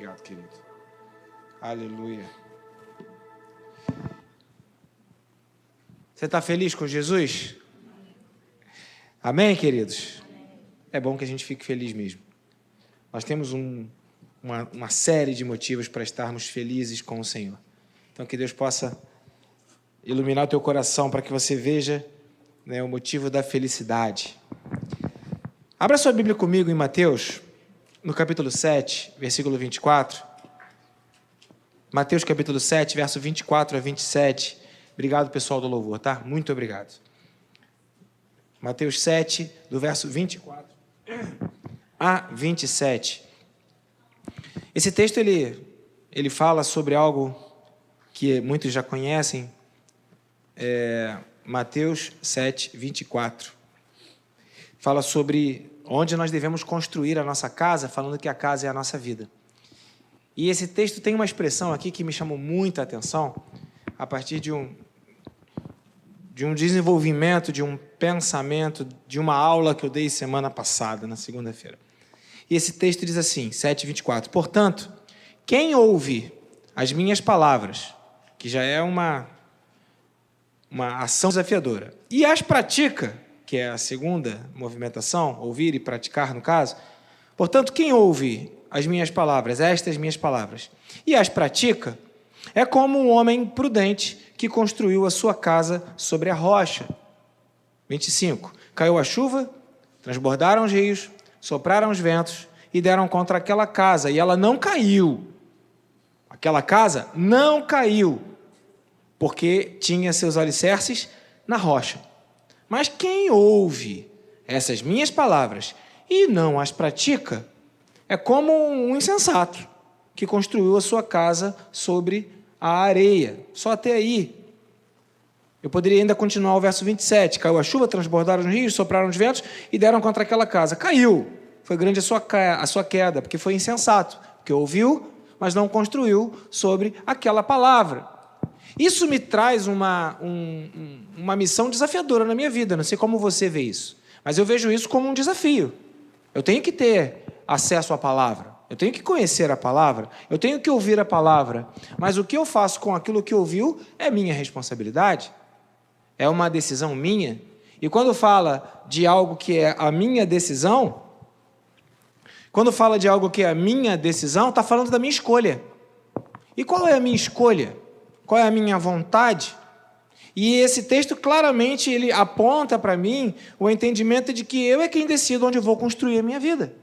obrigado, querido. Aleluia. Você está feliz com Jesus? Amém, queridos? É bom que a gente fique feliz mesmo. Nós temos uma série de motivos para estarmos felizes com o Senhor. Então, que Deus possa iluminar o teu coração para que você veja, né, o motivo da felicidade. Abra sua Bíblia comigo em Mateus, no capítulo 7, versículo 24. Mateus, capítulo 7, verso 24 a 27. Obrigado, pessoal do louvor, tá? Muito obrigado. Mateus 7, do verso 24 a 27. Esse texto, ele fala sobre algo que muitos já conhecem. Mateus 7, 24. Fala sobre onde nós devemos construir a nossa casa, falando que a casa é a nossa vida. E esse texto tem uma expressão aqui que me chamou muita atenção, a partir de um desenvolvimento, de um pensamento, de uma aula que eu dei semana passada, na segunda-feira. E esse texto diz assim, 7:24. Portanto, quem ouve as minhas palavras, que já é uma ação desafiadora, e as pratica, que é a segunda movimentação, ouvir e praticar no caso, portanto, quem ouve as minhas palavras, estas minhas palavras, e as pratica, é como um homem prudente que construiu a sua casa sobre a rocha. 25. Caiu a chuva, transbordaram os rios, sopraram os ventos e deram contra aquela casa, e ela não caiu. Aquela casa não caiu, porque tinha seus alicerces na rocha. Mas quem ouve essas minhas palavras e não as pratica, é como um insensato que construiu a sua casa sobre a areia. Só até aí. Eu poderia ainda continuar o verso 27. Caiu a chuva, transbordaram os rios, sopraram os ventos e deram contra aquela casa. Caiu. Foi grande a sua queda, porque foi insensato, porque ouviu, mas não construiu sobre aquela palavra. Isso me traz uma missão desafiadora na minha vida. Não sei como você vê isso, mas eu vejo isso como um desafio. Eu tenho que ter acesso à palavra, eu tenho que conhecer a palavra, eu tenho que ouvir a palavra, mas o que eu faço com aquilo que ouviu é minha responsabilidade, é uma decisão minha. E quando fala de algo que é a minha decisão, está falando da minha escolha. E qual é a minha escolha? Qual é a minha vontade? E esse texto claramente ele aponta para mim o entendimento de que eu é quem decido onde eu vou construir a minha vida.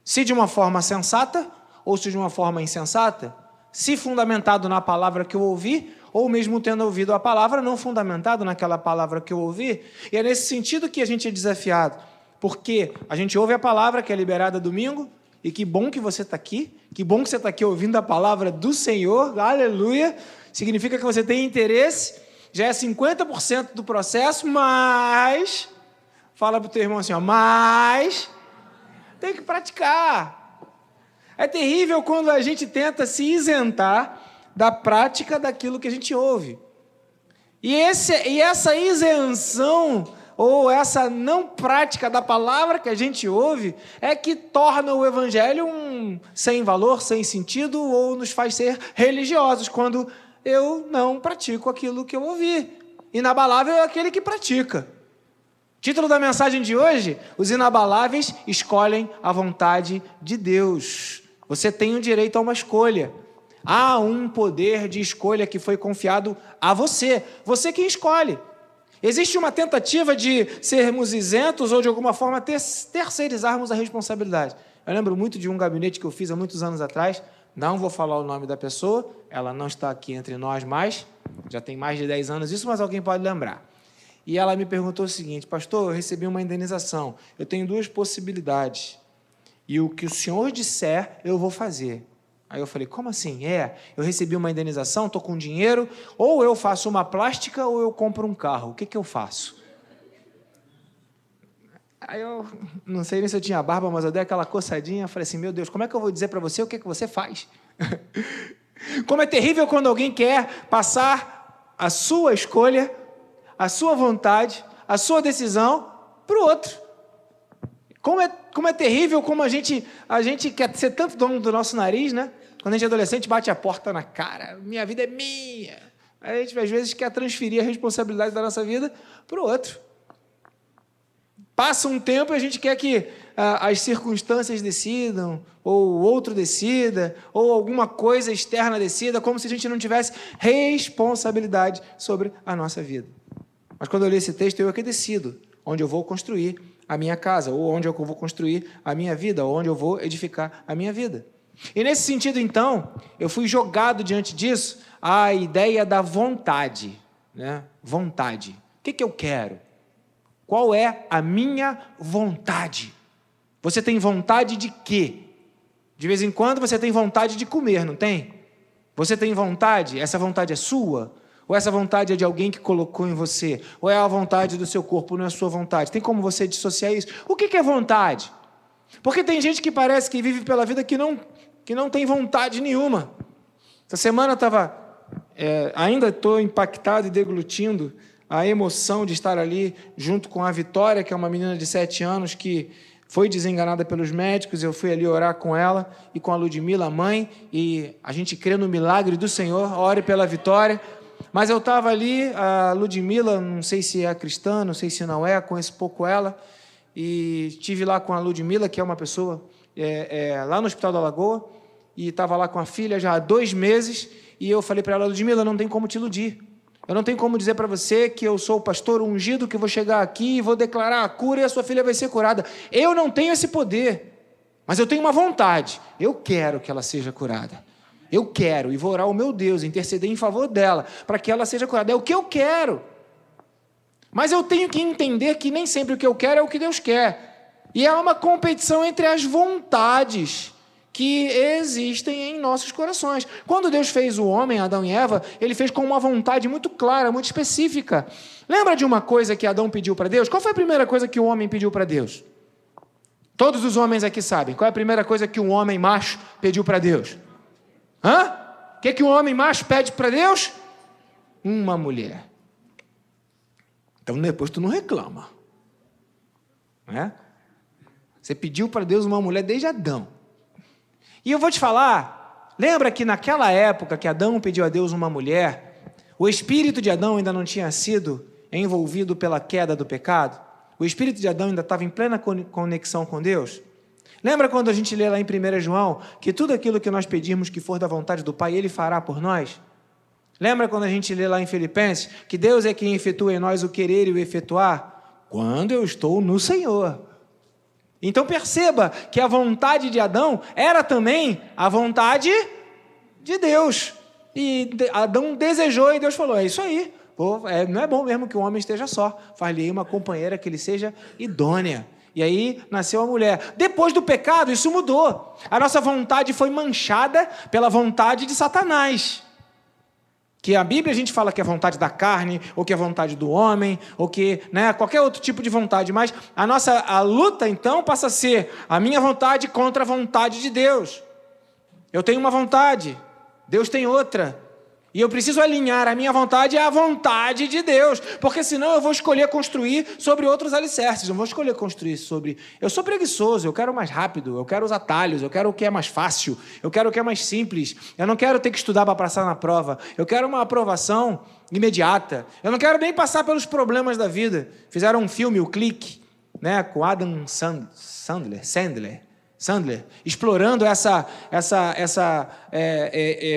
Se de uma forma sensata ou se de uma forma insensata, se fundamentado na palavra que eu ouvi, ou mesmo tendo ouvido a palavra, não fundamentado naquela palavra que eu ouvi. E é nesse sentido que a gente é desafiado, porque a gente ouve a palavra que é liberada domingo, e que bom que você está aqui, que bom que você está aqui ouvindo a palavra do Senhor, aleluia, significa que você tem interesse, já é 50% do processo, mas, fala para o teu irmão assim, ó, mas tem que praticar. É terrível quando a gente tenta se isentar da prática daquilo que a gente ouve. E essa isenção, ou essa não prática da palavra que a gente ouve, é que torna o evangelho sem valor, sem sentido, ou nos faz ser religiosos, quando eu não pratico aquilo que eu ouvi. Inabalável é aquele que pratica. Título da mensagem de hoje: os inabaláveis escolhem a vontade de Deus. Você tem o direito a uma escolha. Há um poder de escolha que foi confiado a você. Você quem escolhe. Existe uma tentativa de sermos isentos ou de alguma forma terceirizarmos a responsabilidade. Eu lembro muito de um gabinete que eu fiz há muitos anos atrás. Não vou falar o nome da pessoa, ela não está aqui entre nós mais, já tem mais de 10 anos isso, mas alguém pode lembrar. E ela me perguntou o seguinte: pastor, eu recebi uma indenização, eu tenho 2 possibilidades, e o que o senhor disser, eu vou fazer. Aí eu falei, como assim? Eu recebi uma indenização, estou com dinheiro, ou eu faço uma plástica ou eu compro um carro, o que eu faço? Aí eu não sei nem se eu tinha barba, mas eu dei aquela coçadinha, falei assim, meu Deus, como é que eu vou dizer para você o que você faz? Como é terrível quando alguém quer passar a sua escolha, a sua vontade, a sua decisão para o outro. Como é como é terrível, como a gente quer ser tanto dono do nosso nariz, né? Quando a gente é adolescente, bate a porta na cara. Minha vida é minha. A gente, às vezes, quer transferir a responsabilidade da nossa vida para o outro. Passa um tempo e a gente quer que as circunstâncias decidam, ou o outro decida, ou alguma coisa externa decida, como se a gente não tivesse responsabilidade sobre a nossa vida. Mas quando eu li esse texto, eu é que decido onde eu vou construir a minha casa, ou onde eu vou construir a minha vida, ou onde eu vou edificar a minha vida. E nesse sentido, então, eu fui jogado diante disso a ideia da vontade, né? Vontade. O que eu quero? Qual é a minha vontade? Você tem vontade de quê? De vez em quando você tem vontade de comer, não tem? Você tem vontade? Essa vontade é sua? Ou essa vontade é de alguém que colocou em você? Ou é a vontade do seu corpo, não é a sua vontade? Tem como você dissociar isso? O que é vontade? Porque tem gente que parece que vive pela vida que não tem vontade nenhuma. Essa semana eu estava... ainda estou impactado e deglutindo a emoção de estar ali junto com a Vitória, que é uma menina de 7 anos que foi desenganada pelos médicos. Eu fui ali orar com ela e com a Ludmila, a mãe, e a gente crê no milagre do Senhor. Ore pela Vitória. Mas eu estava ali, a Ludmila, não sei se é cristã, não sei se não é, conheço pouco ela, e estive lá com a Ludmila, que é uma pessoa lá no Hospital da Lagoa, e estava lá com a filha já há 2 meses, e eu falei para ela: Ludmila, não tem como te iludir. Eu não tenho como dizer para você que eu sou o pastor ungido, que vou chegar aqui e vou declarar a cura e a sua filha vai ser curada. Eu não tenho esse poder, mas eu tenho uma vontade. Eu quero que ela seja curada. Eu quero, e vou orar ao meu Deus, interceder em favor dela, para que ela seja curada. É o que eu quero. Mas eu tenho que entender que nem sempre o que eu quero é o que Deus quer. E é uma competição entre as vontades que existem em nossos corações. Quando Deus fez o homem, Adão e Eva, ele fez com uma vontade muito clara, muito específica. Lembra de uma coisa que Adão pediu para Deus? Qual foi a primeira coisa que o homem pediu para Deus? Todos os homens aqui sabem. Qual é a primeira coisa que um homem macho pediu para Deus? O que um homem macho pede para Deus? Uma mulher. Então depois tu não reclama. Não é? Você pediu para Deus uma mulher desde Adão. E eu vou te falar, lembra que naquela época que Adão pediu a Deus uma mulher, o espírito de Adão ainda não tinha sido envolvido pela queda do pecado? O espírito de Adão ainda estava em plena conexão com Deus? Lembra quando a gente lê lá em 1 João, que tudo aquilo que nós pedirmos que for da vontade do Pai, Ele fará por nós? Lembra quando a gente lê lá em Filipenses, que Deus é quem efetua em nós o querer e o efetuar? Quando eu estou no Senhor. Então perceba que a vontade de Adão era também a vontade de Deus. E Adão desejou e Deus falou: é isso aí, não é bom mesmo que o homem esteja só, faz-lhe uma companheira que ele seja idônea. E aí nasceu a mulher. Depois do pecado isso mudou. A nossa vontade foi manchada pela vontade de Satanás. Que a Bíblia a gente fala que é vontade da carne, ou que é vontade do homem, ou que, né, qualquer outro tipo de vontade, mas a luta então passa a ser a minha vontade contra a vontade de Deus. Eu tenho uma vontade, Deus tem outra, e eu preciso alinhar a minha vontade à vontade de Deus, porque senão eu vou escolher construir sobre outros alicerces, eu vou escolher construir sobre... Eu sou preguiçoso, eu quero mais rápido, eu quero os atalhos, eu quero o que é mais fácil, eu quero o que é mais simples, eu não quero ter que estudar para passar na prova, eu quero uma aprovação imediata, eu não quero nem passar pelos problemas da vida. Fizeram um filme, o Clique, né, com Adam Sandler, explorando essa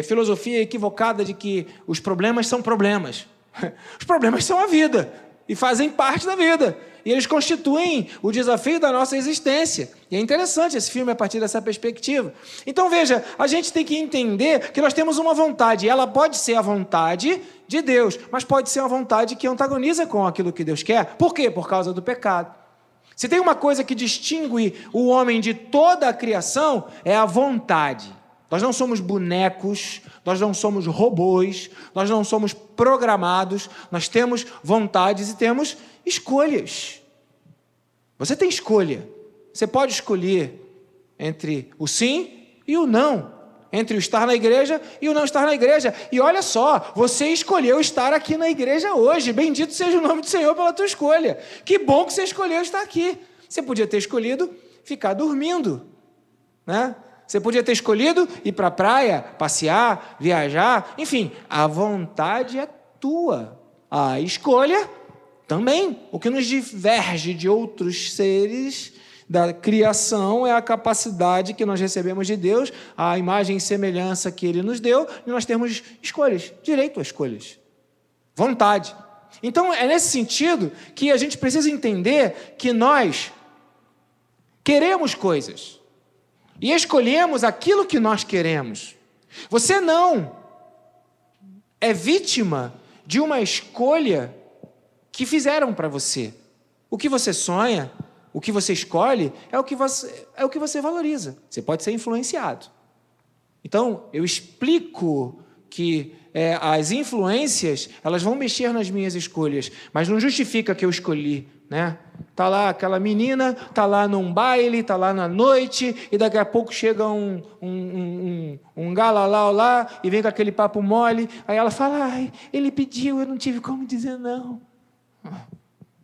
filosofia equivocada de que os problemas são problemas. Os problemas são a vida e fazem parte da vida. E eles constituem o desafio da nossa existência. E é interessante esse filme a partir dessa perspectiva. Então, veja, a gente tem que entender que nós temos uma vontade. Ela pode ser a vontade de Deus, mas pode ser uma vontade que antagoniza com aquilo que Deus quer. Por quê? Por causa do pecado. Se tem uma coisa que distingue o homem de toda a criação, é a vontade. Nós não somos bonecos, nós não somos robôs, nós não somos programados, nós temos vontades e temos escolhas. Você tem escolha. Você pode escolher entre o sim e o não, entre o estar na igreja e o não estar na igreja. E olha só, você escolheu estar aqui na igreja hoje. Bendito seja o nome do Senhor pela tua escolha. Que bom que você escolheu estar aqui. Você podia ter escolhido ficar dormindo, né? Você podia ter escolhido ir para a praia, passear, viajar, enfim, a vontade é tua. A escolha também. O que nos diverge de outros seres da criação é a capacidade que nós recebemos de Deus, a imagem e semelhança que Ele nos deu, e nós temos escolhas, direito a escolhas, vontade. Então, é nesse sentido que a gente precisa entender que nós queremos coisas e escolhemos aquilo que nós queremos. Você não é vítima de uma escolha que fizeram para você. O que você sonha, o que você escolhe, é o que você valoriza. Você pode ser influenciado. Então, eu explico que as influências, elas vão mexer nas minhas escolhas, mas não justifica que eu escolhi, né? Tá lá aquela menina, tá lá num baile, tá lá na noite, e daqui a pouco chega um galalau lá, e vem com aquele papo mole, aí ela fala, ai, ele pediu, eu não tive como dizer não.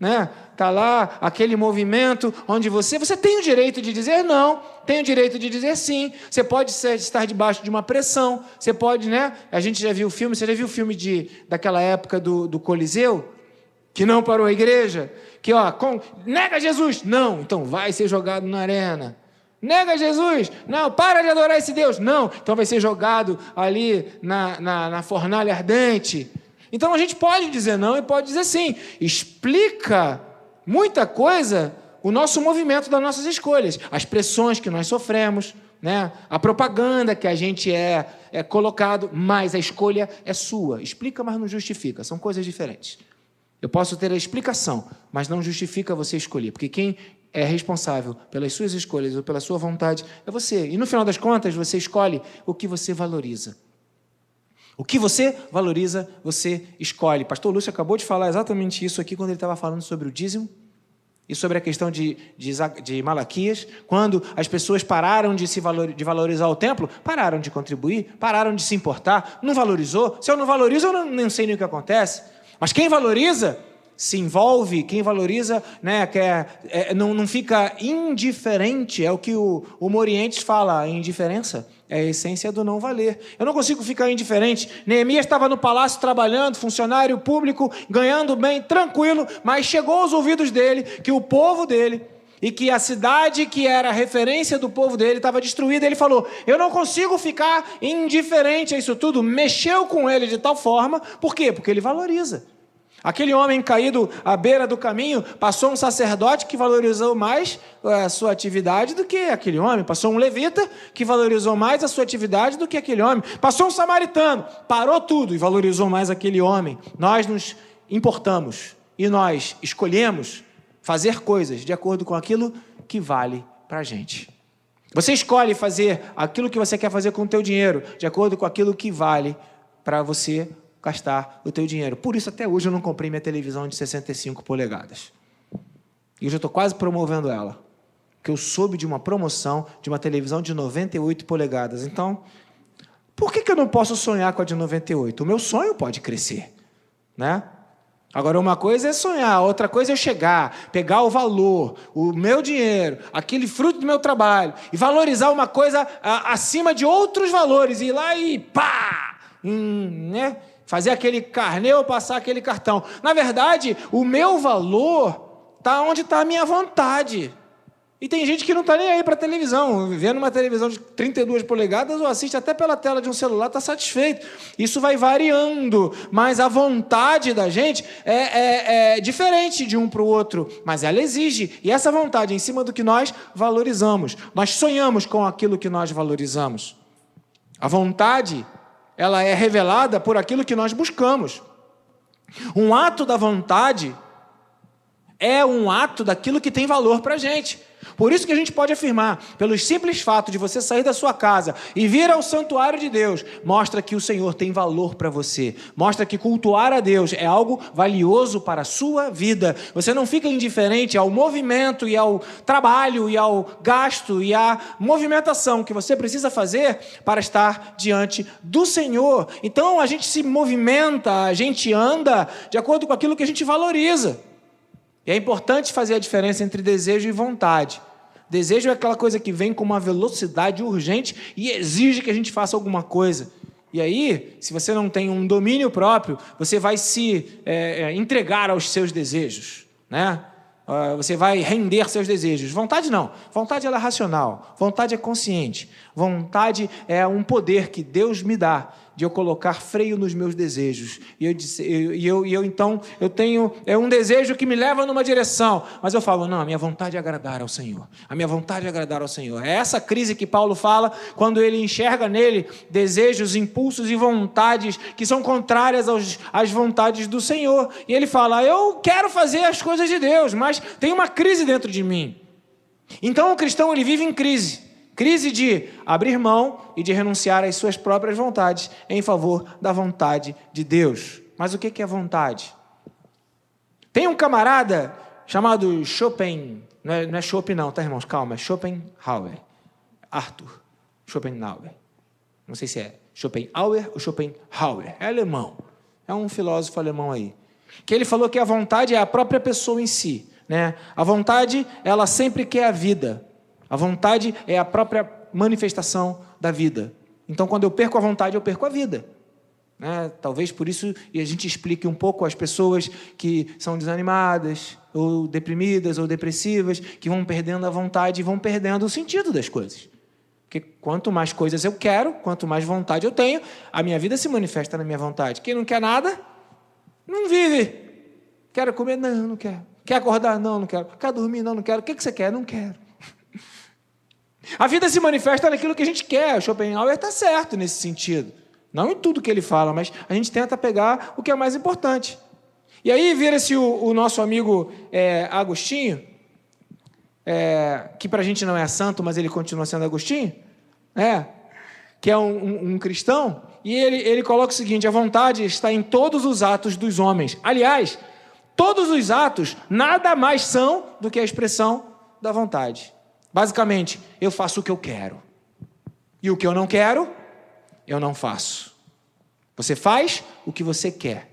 Né? Tá lá aquele movimento onde você tem o direito de dizer não, tem o direito de dizer sim, você pode estar debaixo de uma pressão, você pode, né? A gente já viu o filme, você já viu o filme daquela época do Coliseu, que não parou a igreja, que nega Jesus, não, então vai ser jogado na arena. Nega Jesus, não, para de adorar esse Deus, não, então vai ser jogado ali na fornalha ardente. Então, a gente pode dizer não e pode dizer sim. Explica muita coisa o nosso movimento das nossas escolhas, as pressões que nós sofremos, né? A propaganda que a gente é colocado, mas a escolha é sua. Explica, mas não justifica. São coisas diferentes. Eu posso ter a explicação, mas não justifica você escolher, porque quem é responsável pelas suas escolhas ou pela sua vontade é você. E, no final das contas, você escolhe o que você valoriza. O que você valoriza, você escolhe. Pastor Lúcio acabou de falar exatamente isso aqui quando ele estava falando sobre o dízimo e sobre a questão de Malaquias, quando as pessoas pararam de valorizar o templo, pararam de contribuir, pararam de se importar, não valorizou. Se eu não valorizo, eu não sei nem o que acontece. Mas quem valoriza se envolve, quem valoriza, né, não fica indiferente, é o que o Morientes fala, a indiferença é a essência do não valer. Eu não consigo ficar indiferente. Neemias estava no palácio trabalhando, funcionário público, ganhando bem, tranquilo, mas chegou aos ouvidos dele que o povo dele e que a cidade que era a referência do povo dele estava destruída. Ele falou, eu não consigo ficar indiferente a isso tudo. Mexeu com ele de tal forma, por quê? Porque ele valoriza. Aquele homem caído à beira do caminho, passou um sacerdote que valorizou mais a sua atividade do que aquele homem. Passou um levita que valorizou mais a sua atividade do que aquele homem. Passou um samaritano, parou tudo e valorizou mais aquele homem. Nós nos importamos e nós escolhemos fazer coisas de acordo com aquilo que vale para a gente. Você escolhe fazer aquilo que você quer fazer com o teu dinheiro de acordo com aquilo que vale para você gastar o teu dinheiro. Por isso, até hoje, eu não comprei minha televisão de 65 polegadas. E eu já estou quase promovendo ela. Porque eu soube de uma promoção de uma televisão de 98 polegadas. Então, por que eu não posso sonhar com a de 98? O meu sonho pode crescer, né? Agora, uma coisa é sonhar, outra coisa é chegar, pegar o valor, o meu dinheiro, aquele fruto do meu trabalho, e valorizar uma coisa acima de outros valores, e ir lá e pá! Né? Fazer aquele carnê ou passar aquele cartão. Na verdade, o meu valor está onde está a minha vontade. E tem gente que não está nem aí para a televisão, vendo uma televisão de 32 polegadas ou assiste até pela tela de um celular, está satisfeito. Isso vai variando, mas a vontade da gente é diferente de um para o outro, mas ela exige. E essa vontade é em cima do que nós valorizamos. Nós sonhamos com aquilo que nós valorizamos. A vontade, ela é revelada por aquilo que nós buscamos. Um ato da vontade é um ato daquilo que tem valor para a gente. Por isso que a gente pode afirmar, pelo simples fato de você sair da sua casa e vir ao santuário de Deus, mostra que o Senhor tem valor para você. Mostra que cultuar a Deus é algo valioso para a sua vida. Você não fica indiferente ao movimento e ao trabalho e ao gasto e à movimentação que você precisa fazer para estar diante do Senhor. Então a gente se movimenta, a gente anda de acordo com aquilo que a gente valoriza. E é importante fazer a diferença entre desejo e vontade. Desejo é aquela coisa que vem com uma velocidade urgente e exige que a gente faça alguma coisa. E aí, se você não tem um domínio próprio, você vai se entregar aos seus desejos, né? Você vai render seus desejos. Vontade não. Vontade ela é racional. Vontade é consciente. Vontade é um poder que Deus me dá de eu colocar freio nos meus desejos. Então, eu tenho um desejo que me leva numa direção, mas eu falo, não, a minha vontade é agradar ao Senhor. A minha vontade é agradar ao Senhor. É essa crise que Paulo fala quando ele enxerga nele desejos, impulsos e vontades que são contrárias às vontades do Senhor. E ele fala, eu quero fazer as coisas de Deus, mas tem uma crise dentro de mim. Então, o cristão ele vive em crise. Crise de abrir mão e de renunciar às suas próprias vontades em favor da vontade de Deus. Mas o que é vontade? Tem um camarada chamado Schopenhauer, não é Schopen não, tá, irmãos? Calma, é Schopenhauer. Arthur Schopenhauer. Não sei se é Schopenhauer ou Schopenhauer. É alemão. É um filósofo alemão aí. Que ele falou que a vontade é a própria pessoa em si, né? A vontade, ela sempre quer a vida. A vontade é a própria manifestação da vida. Então, quando eu perco a vontade, eu perco a vida. Talvez por isso a gente explique um pouco às pessoas que são desanimadas, ou deprimidas, ou depressivas, que vão perdendo a vontade e vão perdendo o sentido das coisas. Porque quanto mais coisas eu quero, quanto mais vontade eu tenho, a minha vida se manifesta na minha vontade. Quem não quer nada, não vive. Quero comer? Não, não quero. Quer acordar? Não, não quero. Quer dormir? Não, não quero. O que você quer? Não quero. A vida se manifesta naquilo que a gente quer. O Schopenhauer está certo nesse sentido. Não em tudo que ele fala, mas a gente tenta pegar o que é mais importante. E aí vira-se o nosso amigo Agostinho, que para a gente não é santo, mas ele continua sendo Agostinho, que é um cristão, e ele coloca o seguinte, a vontade está em todos os atos dos homens. Aliás, todos os atos nada mais são do que a expressão da vontade. Basicamente, eu faço o que eu quero. E o que eu não quero, eu não faço. Você faz o que você quer.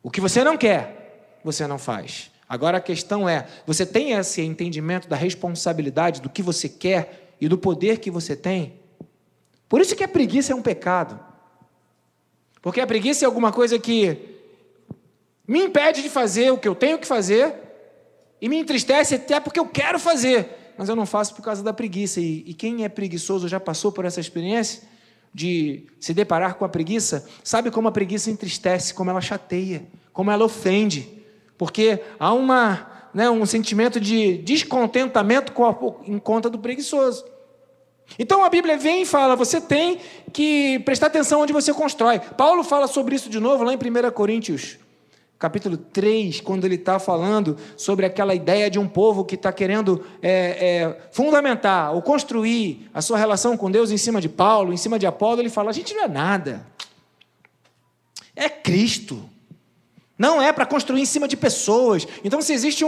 O que você não quer, você não faz. Agora a questão é, você tem esse entendimento da responsabilidade do que você quer e do poder que você tem? Por isso que a preguiça é um pecado. Porque a preguiça é alguma coisa que me impede de fazer o que eu tenho que fazer e me entristece até porque eu quero fazer, mas eu não faço por causa da preguiça. E quem é preguiçoso já passou por essa experiência de se deparar com a preguiça, sabe como a preguiça entristece, como ela chateia, como ela ofende, porque há um sentimento de descontentamento em conta do preguiçoso. Então a Bíblia vem e fala, você tem que prestar atenção onde você constrói. Paulo fala sobre isso de novo lá em 1 Coríntios, capítulo 3, quando ele está falando sobre aquela ideia de um povo que está querendo fundamentar ou construir a sua relação com Deus em cima de Paulo, em cima de Apolo. Ele fala, a gente não é nada, é Cristo. Não é para construir em cima de pessoas. Então, se existe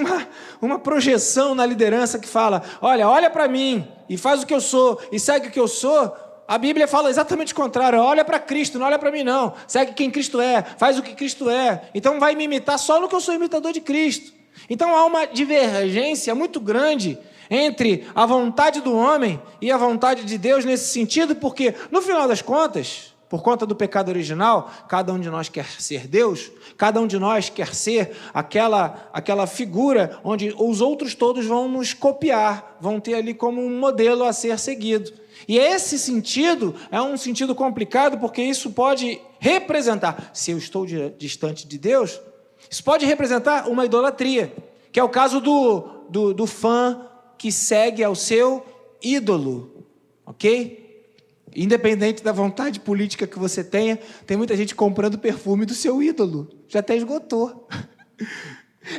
uma projeção na liderança que fala, olha para mim e faz o que eu sou e segue o que eu sou, a Bíblia fala exatamente o contrário. Olha para Cristo, não olha para mim não. Segue quem Cristo é, faz o que Cristo é. Então vai me imitar só no que eu sou imitador de Cristo. Então há uma divergência muito grande entre a vontade do homem e a vontade de Deus nesse sentido, porque no final das contas, por conta do pecado original, cada um de nós quer ser Deus, cada um de nós quer ser aquela figura onde os outros todos vão nos copiar, vão ter ali como um modelo a ser seguido. E esse sentido é um sentido complicado, porque isso pode representar, se eu estou distante de Deus, isso pode representar uma idolatria, que é o caso do fã que segue ao seu ídolo, ok? Independente da vontade política que você tenha, tem muita gente comprando perfume do seu ídolo, já até esgotou.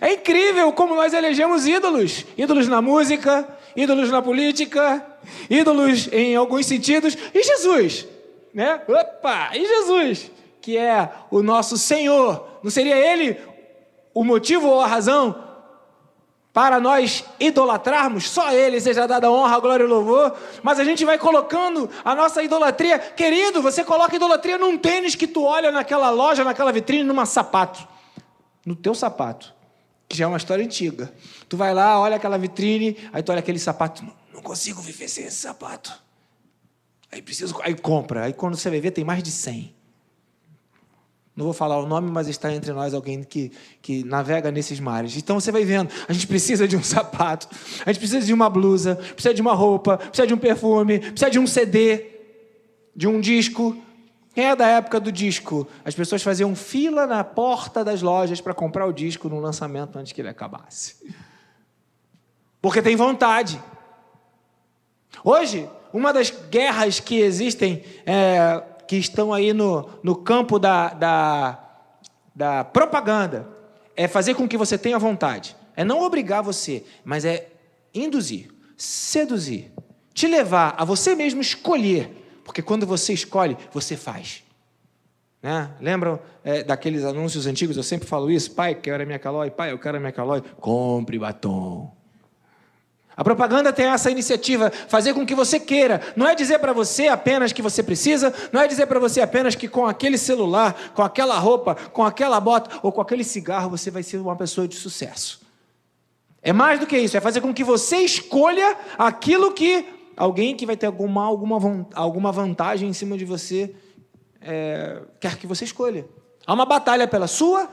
É incrível como nós elegemos ídolos, ídolos na música, ídolos na política, ídolos em alguns sentidos, e Jesus, né? E Jesus, que é o nosso Senhor, não seria Ele o motivo ou a razão para nós idolatrarmos? Só Ele seja dada a honra, a glória e o louvor, mas a gente vai colocando a nossa idolatria. Querido, você coloca idolatria num tênis que tu olha naquela loja, naquela vitrine, num sapato, no teu sapato. que já é uma história antiga. Tu vai lá, olha aquela vitrine, aí tu olha aquele sapato, não consigo viver sem esse sapato. Aí compra. Aí quando você vai ver, tem mais de 100. Não vou falar o nome, mas está entre nós alguém que navega nesses mares. Então você vai vendo, a gente precisa de um sapato, a gente precisa de uma blusa, precisa de uma roupa, precisa de um perfume, precisa de um CD, de um disco. Quem é da época do disco? As pessoas faziam fila na porta das lojas para comprar o disco no lançamento antes que ele acabasse. Porque tem vontade. Hoje, uma das guerras que existem, que estão aí no campo da propaganda, é fazer com que você tenha vontade. É não obrigar você, mas é induzir, seduzir, te levar a você mesmo escolher. Porque quando você escolhe, você faz. Né? Lembram daqueles anúncios antigos? Eu sempre falo isso. Pai, eu quero a minha calói. Pai, eu quero a minha calói. Compre batom. A propaganda tem essa iniciativa, fazer com que você queira. Não é dizer para você apenas que você precisa, não é dizer para você apenas que com aquele celular, com aquela roupa, com aquela bota ou com aquele cigarro você vai ser uma pessoa de sucesso. É mais do que isso, é fazer com que você escolha aquilo que alguém que vai ter alguma vantagem em cima de você quer que você escolha. Há uma batalha pela sua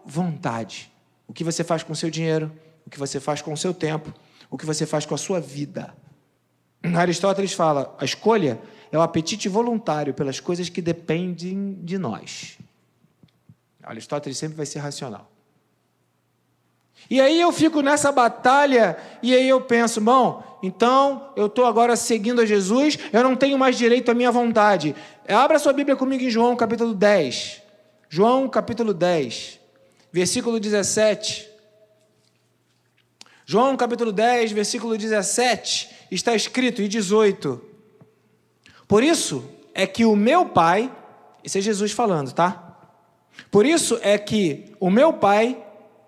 vontade. O que você faz com o seu dinheiro, o que você faz com o seu tempo, o que você faz com a sua vida. Aristóteles fala, a escolha é o apetite voluntário pelas coisas que dependem de nós. Aristóteles sempre vai ser racional. E aí eu fico nessa batalha, e aí eu penso, bom, então eu estou agora seguindo a Jesus, eu não tenho mais direito à minha vontade. Abra sua Bíblia comigo em João capítulo 10. João capítulo 10, versículo 17. João capítulo 10, versículo 17, está escrito, e 18. Por isso é que o meu Pai, isso é Jesus falando, tá? Por isso é que o meu Pai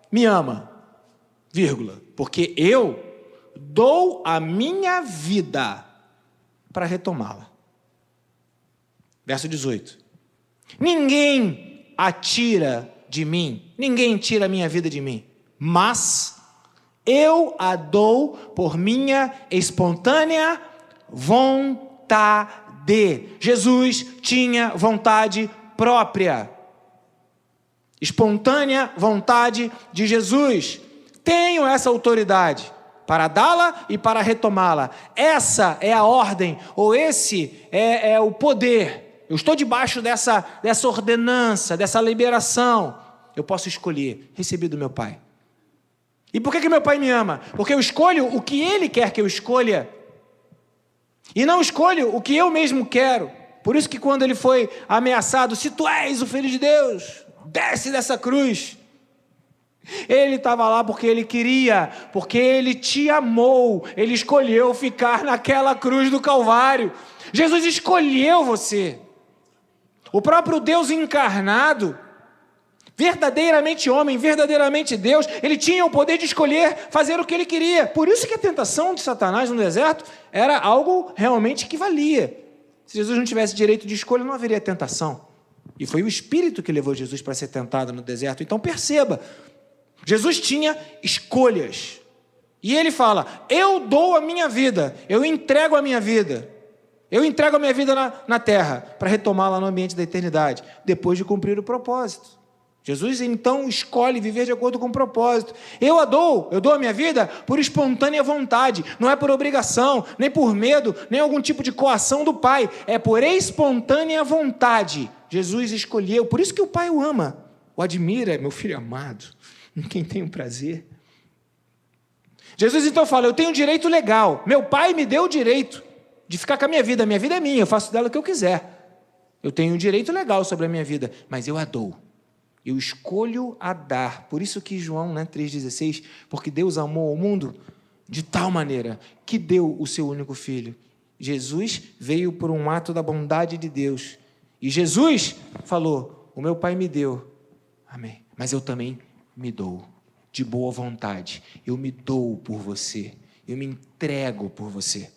me ama, vírgula, porque eu dou a minha vida para retomá-la. Verso 18. Ninguém atira de mim, ninguém tira a minha vida de mim, mas eu a dou por minha espontânea vontade. Jesus tinha vontade própria. Espontânea vontade de Jesus. Tenho essa autoridade para dá-la e para retomá-la. Essa é a ordem, ou esse é o poder. Eu estou debaixo dessa ordenança, dessa liberação. Eu posso escolher, recebi do meu Pai. E por que meu Pai me ama? Porque eu escolho o que Ele quer que eu escolha. E não escolho o que eu mesmo quero. Por isso que quando ele foi ameaçado, se tu és o Filho de Deus, desce dessa cruz. Ele estava lá porque ele queria, porque ele te amou. Ele escolheu ficar naquela cruz do Calvário. Jesus escolheu você. O próprio Deus encarnado, verdadeiramente homem, verdadeiramente Deus, ele tinha o poder de escolher fazer o que ele queria. Por isso que a tentação de Satanás no deserto era algo realmente que valia. Se Jesus não tivesse direito de escolha, não haveria tentação. E foi o Espírito que levou Jesus para ser tentado no deserto. Então perceba, Jesus tinha escolhas. E ele fala, eu dou a minha vida, eu entrego a minha vida. Eu entrego a minha vida na terra para retomá-la no ambiente da eternidade, depois de cumprir o propósito. Jesus, então, escolhe viver de acordo com o propósito. Eu dou a minha vida por espontânea vontade. Não é por obrigação, nem por medo, nem algum tipo de coação do Pai. É por espontânea vontade. Jesus escolheu. Por isso que o Pai o ama. O admira, meu filho amado, em quem tenho prazer. Jesus, então, fala, eu tenho um direito legal. Meu Pai me deu o direito de ficar com a minha vida. A minha vida é minha, eu faço dela o que eu quiser. Eu tenho um direito legal sobre a minha vida, mas eu a dou. Eu escolho a dar. Por isso que João 3,16, porque Deus amou o mundo de tal maneira que deu o seu único filho. Jesus veio por um ato da bondade de Deus. E Jesus falou, o meu Pai me deu, amém, mas eu também me dou, de boa vontade. Eu me dou por você, eu me entrego por você.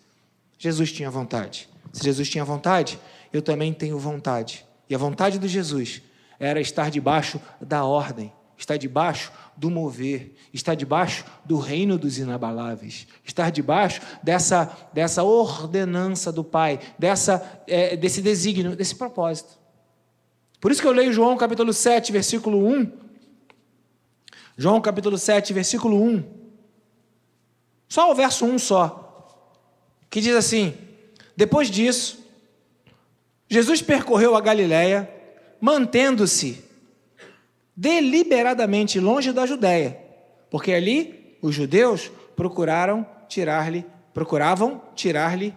Jesus tinha vontade. Se Jesus tinha vontade, eu também tenho vontade. E a vontade de Jesus era estar debaixo da ordem está debaixo do mover, está debaixo do reino dos inabaláveis, está debaixo dessa ordenança do Pai, desse desígnio, desse propósito. Por isso que eu leio João capítulo 7, versículo 1. João capítulo 7, versículo 1. Só o verso 1 só. Que diz assim: depois disso, Jesus percorreu a Galiléia, mantendo-se deliberadamente longe da Judéia, porque ali os judeus procuravam tirar-lhe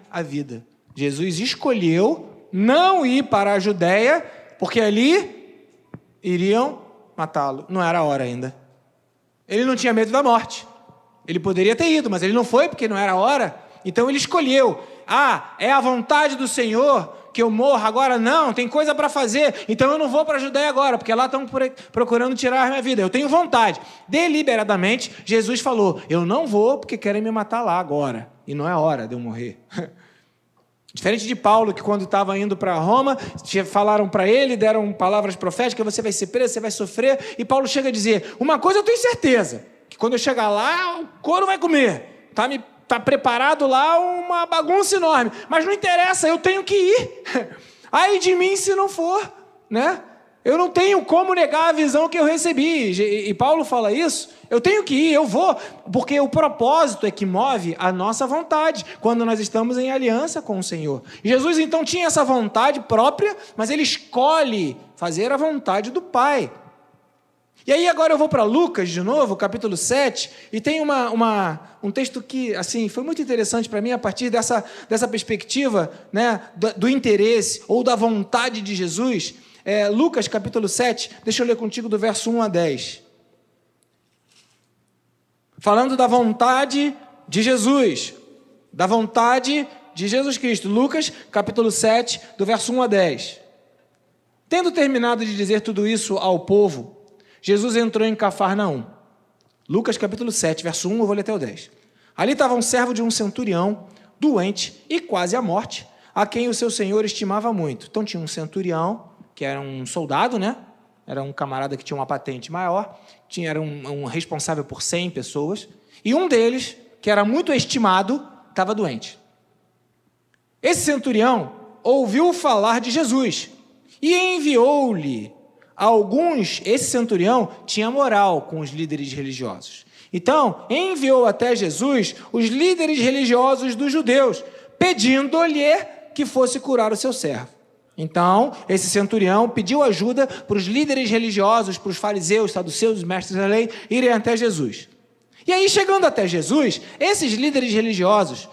a vida. Jesus escolheu não ir para a Judéia, porque ali iriam matá-lo. Não era a hora ainda. Ele não tinha medo da morte. Ele poderia ter ido, mas ele não foi porque não era a hora. Então ele escolheu. É a vontade do Senhor que eu morra agora? Não, tem coisa para fazer. Então eu não vou para a Judéia agora, porque lá estão procurando tirar a minha vida. Eu tenho vontade. Deliberadamente, Jesus falou: eu não vou porque querem me matar lá agora. E não é hora de eu morrer. Diferente de Paulo, que quando estava indo para Roma, falaram para ele, deram palavras proféticas: você vai ser preso, você vai sofrer. E Paulo chega a dizer: uma coisa eu tenho certeza, que quando eu chegar lá, o couro vai comer. Está preparado lá uma bagunça enorme. Mas não interessa, eu tenho que ir. Ai de mim se não for, né? Eu não tenho como negar a visão que eu recebi. E Paulo fala isso. Eu tenho que ir, eu vou. Porque o propósito é que move a nossa vontade quando nós estamos em aliança com o Senhor. E Jesus, então, tinha essa vontade própria, mas ele escolhe fazer a vontade do Pai. E aí agora eu vou para Lucas, de novo, capítulo 7, e tem um texto que, assim, foi muito interessante para mim a partir dessa perspectiva, né, do interesse ou da vontade de Jesus. Lucas, capítulo 7, deixa eu ler contigo do verso 1 a 10. Falando da vontade de Jesus, da vontade de Jesus Cristo. Lucas, capítulo 7, do verso 1 a 10. Tendo terminado de dizer tudo isso ao povo, Jesus entrou em Cafarnaum. Lucas capítulo 7, verso 1, eu vou ler até o 10. Ali estava um servo de um centurião, doente e quase à morte, a quem o seu senhor estimava muito. Então tinha um centurião, que era um soldado, né? Era um camarada que tinha uma patente maior, era um responsável por 100 pessoas, e um deles, que era muito estimado, estava doente. Esse centurião ouviu falar de Jesus e enviou-lhe esse centurião tinha moral com os líderes religiosos. Então, enviou até Jesus os líderes religiosos dos judeus, pedindo-lhe que fosse curar o seu servo. Então, esse centurião pediu ajuda para os líderes religiosos, para os fariseus, saduceus, os mestres da lei, irem até Jesus. E aí, chegando até Jesus, esses líderes religiosos,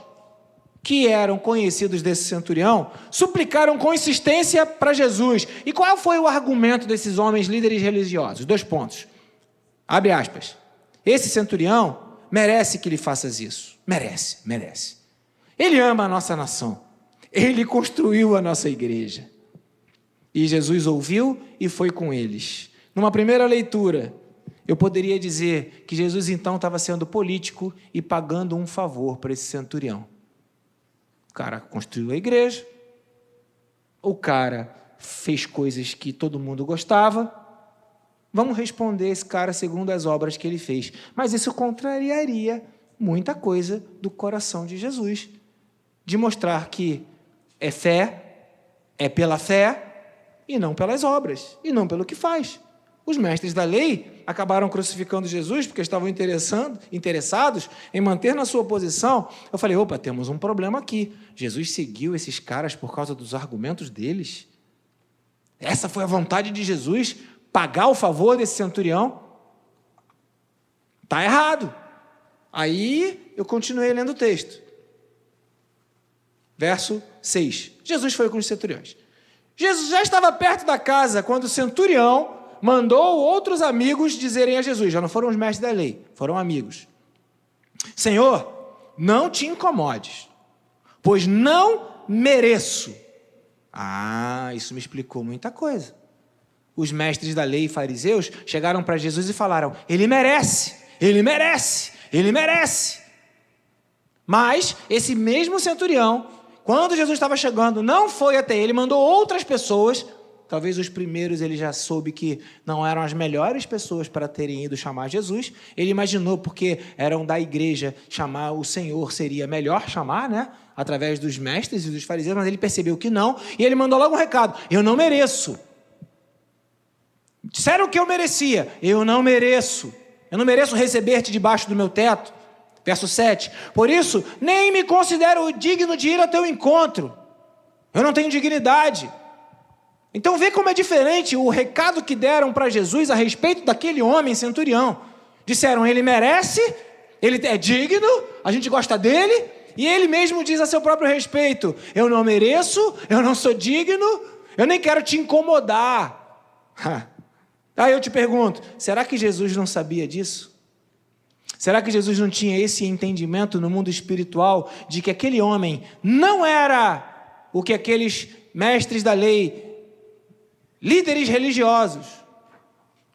que eram conhecidos desse centurião, suplicaram com insistência para Jesus. E qual foi o argumento desses homens líderes religiosos? 2 pontos. Abre aspas. Esse centurião merece que lhe faças isso. Merece. Ele ama a nossa nação. Ele construiu a nossa igreja. E Jesus ouviu e foi com eles. Numa primeira leitura, eu poderia dizer que Jesus então estava sendo político e pagando um favor para esse centurião. O cara construiu a igreja, o cara fez coisas que todo mundo gostava, vamos responder esse cara segundo as obras que ele fez. Mas isso contrariaria muita coisa do coração de Jesus, de mostrar que é pela fé e não pelas obras, e não pelo que faz. Os mestres da lei acabaram crucificando Jesus porque estavam interessados em manter na sua posição. Eu falei, temos um problema aqui. Jesus seguiu esses caras por causa dos argumentos deles? Essa foi a vontade de Jesus? Pagar o favor desse centurião? Está errado. Aí eu continuei lendo o texto. Verso 6. Jesus foi com os centuriões. Jesus já estava perto da casa quando o centurião mandou outros amigos dizerem a Jesus, já não foram os mestres da lei, foram amigos: Senhor, não te incomodes, pois não mereço. Isso me explicou muita coisa. Os mestres da lei e fariseus chegaram para Jesus e falaram: ele merece. Mas esse mesmo centurião, quando Jesus estava chegando, não foi até ele, mandou outras pessoas Talvez os primeiros ele já soube que não eram as melhores pessoas para terem ido chamar Jesus. Ele imaginou, porque eram da igreja, chamar o Senhor seria melhor chamar, né? Através dos mestres e dos fariseus, mas ele percebeu que não, e ele mandou logo um recado: eu não mereço. Disseram que eu merecia, eu não mereço. Eu não mereço receber-te debaixo do meu teto. Verso 7. Por isso, nem me considero digno de ir ao teu encontro. Eu não tenho dignidade. Então vê como é diferente o recado que deram para Jesus a respeito daquele homem centurião. Disseram, ele merece, ele é digno, a gente gosta dele, e ele mesmo diz a seu próprio respeito: eu não mereço, eu não sou digno, eu nem quero te incomodar. Aí eu te pergunto, será que Jesus não sabia disso? Será que Jesus não tinha esse entendimento no mundo espiritual de que aquele homem não era o que aqueles mestres da lei, líderes religiosos,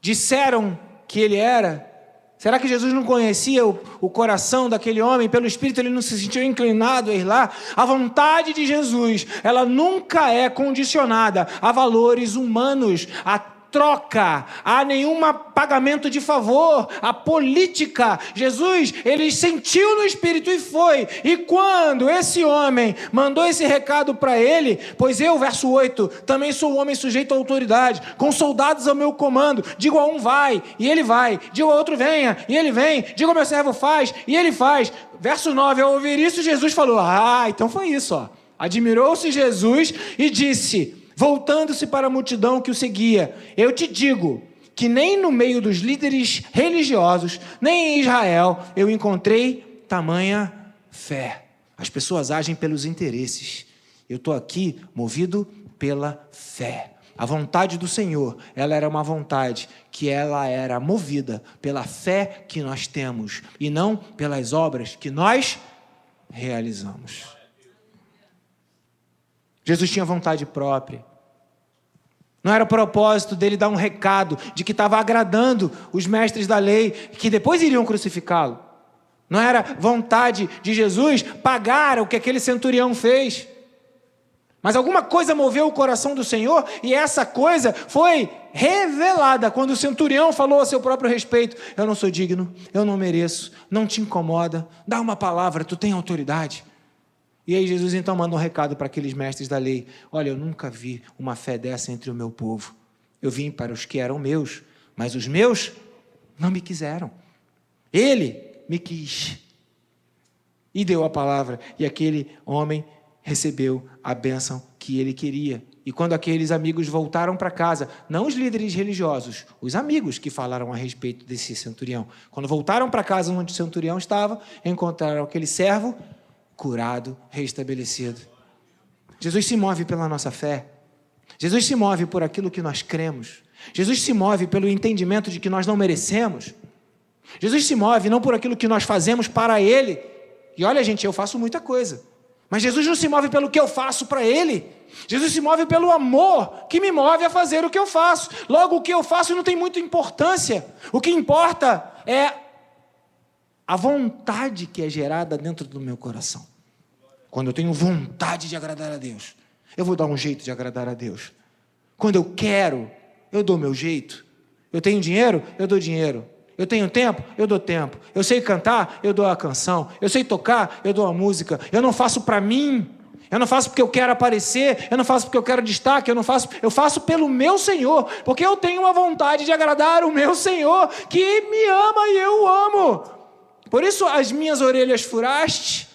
disseram que ele era? Será que Jesus não conhecia o coração daquele homem? Pelo Espírito ele não se sentiu inclinado a ir lá? A vontade de Jesus, ela nunca é condicionada a valores humanos, a troca, a nenhum pagamento de favor, a política. Jesus, ele sentiu no Espírito e foi. E quando esse homem mandou esse recado para ele, pois eu, verso 8, também sou um homem sujeito à autoridade, com soldados ao meu comando, digo a um vai, e ele vai, digo a outro venha, e ele vem, digo ao meu servo faz, e ele faz. Verso 9, ao ouvir isso, Jesus falou, então foi isso, ó. Admirou-se Jesus e disse, voltando-se para a multidão que o seguia, eu te digo que nem no meio dos líderes religiosos, nem em Israel, eu encontrei tamanha fé. As pessoas agem pelos interesses. Eu estou aqui movido pela fé. A vontade do Senhor, ela era uma vontade que ela era movida pela fé que nós temos e não pelas obras que nós realizamos. Jesus tinha vontade própria. Não era o propósito dele dar um recado de que estava agradando os mestres da lei, que depois iriam crucificá-lo. Não era vontade de Jesus pagar o que aquele centurião fez. Mas alguma coisa moveu o coração do Senhor, e essa coisa foi revelada quando o centurião falou a seu próprio respeito: eu não sou digno, eu não mereço, não te incomoda, dá uma palavra, tu tem autoridade. E aí Jesus então manda um recado para aqueles mestres da lei: olha, eu nunca vi uma fé dessa entre o meu povo. Eu vim para os que eram meus, mas os meus não me quiseram. Ele me quis e deu a palavra, e aquele homem recebeu a bênção que ele queria. E quando aqueles amigos voltaram para casa, não os líderes religiosos, os amigos que falaram a respeito desse centurião, quando voltaram para casa onde o centurião estava, encontraram aquele servo curado, restabelecido. Jesus se move pela nossa fé. Jesus se move por aquilo que nós cremos. Jesus se move pelo entendimento de que nós não merecemos. Jesus se move não por aquilo que nós fazemos para Ele. E olha, gente, eu faço muita coisa. Mas Jesus não se move pelo que eu faço para Ele. Jesus se move pelo amor que me move a fazer o que eu faço. Logo, o que eu faço não tem muita importância. O que importa é a vontade que é gerada dentro do meu coração. Quando eu tenho vontade de agradar a Deus, eu vou dar um jeito de agradar a Deus. Quando eu quero, eu dou meu jeito. Eu tenho dinheiro, eu dou dinheiro. Eu tenho tempo, eu dou tempo. Eu sei cantar, eu dou a canção. Eu sei tocar, eu dou a música. Eu não faço para mim. Eu não faço porque eu quero aparecer. Eu não faço porque eu quero destaque. Eu faço pelo meu Senhor. Porque eu tenho uma vontade de agradar o meu Senhor, que me ama e eu o amo. Por isso as minhas orelhas furaste,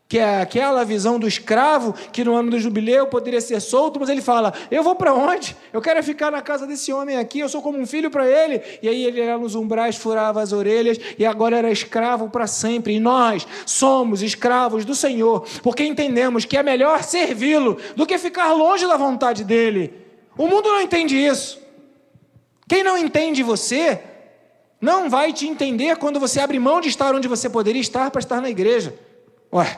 que é aquela visão do escravo, que no ano do jubileu poderia ser solto, mas ele fala, eu vou para onde? Eu quero ficar na casa desse homem aqui, eu sou como um filho para ele. E aí ele era nos umbrais, furava as orelhas, e agora era escravo para sempre. E nós somos escravos do Senhor, porque entendemos que é melhor servi-lo do que ficar longe da vontade dele. O mundo não entende isso. Quem não entende você, não vai te entender quando você abre mão de estar onde você poderia estar para estar na igreja. Ué,